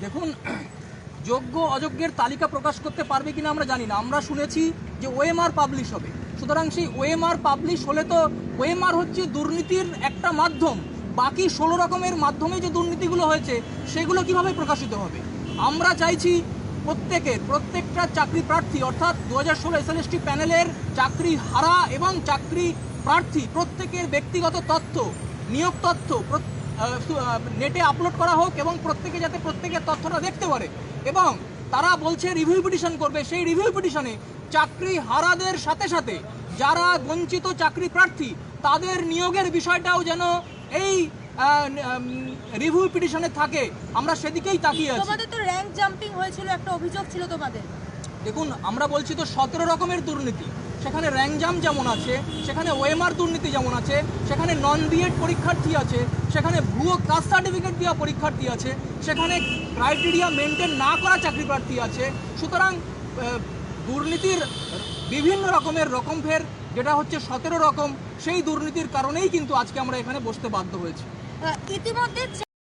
দেখুন, যোগ্য অযোগ্যের তালিকা প্রকাশ করতে পারবে কিনা আমরা জানি না। আমরা শুনেছি যে ওএমআর পাবলিশ হবে। সুতরাং সেই ওএমআর পাবলিশ হলে তো ওএমআর হচ্ছে দুর্নীতির একটা মাধ্যম, বাকি 16 রকমের মাধ্যমে যে দুর্নীতিগুলো হয়েছে সেগুলো কিভাবে প্রকাশিত হবে। আমরা চাইছি প্রত্যেকটা চাকরি প্রার্থী অর্থাৎ 2016 এসএলএসটি প্যানেলের চাকরি হারা এবং চাকরি প্রার্থী প্রত্যেকের ব্যক্তিগত তথ্য, নিয়োগ তথ্য নেটে আপলোড করা হোক এবং প্রত্যেকে যাতে প্রত্যেকের তথ্যটা দেখতে পারে। এবং তারা বলছে রিভিউ পিটিশন করবে, সেই রিভিউ পিটিশনে চাকরি হারাদের সাথে সাথে যারা বঞ্চিত চাকরি প্রার্থী তাদের নিয়োগের বিষয়টাও যেন এই রিভিউ পিটিশনে থাকে। আমরা সেদিকেই তাকিয়ে আছি। তোমাদের তো র‍্যাঙ্ক জাম্পিং হয়েছিল, একটা অভিযোগ ছিল তোমাদের। দেখুন, আমরা বলছি তো 17 রকমের দুর্নীতি, সেখানে র‍্যাঙ্ক জাম্প যেমন আছে, সেখানে ওএমআর দুর্নীতি যেমন আছে, সেখানে নন বিএড পরীক্ষার্থী আছে, সেখানে ভুয়ো কাস্ট সার্টিফিকেট দেওয়া পরীক্ষার্থী আছে, সেখানে ক্রাইটেরিয়া মেনটেন না করা চাকরি প্রার্থী আছে। সুতরাং দুর্নীতির বিভিন্ন রকমের রকমফের যেটা হচ্ছে 17 রকম, সেই দুর্নীতির কারণেই কিন্তু আজকে আমরা এখানে বসতে বাধ্য হয়েছি। ইতিমধ্যে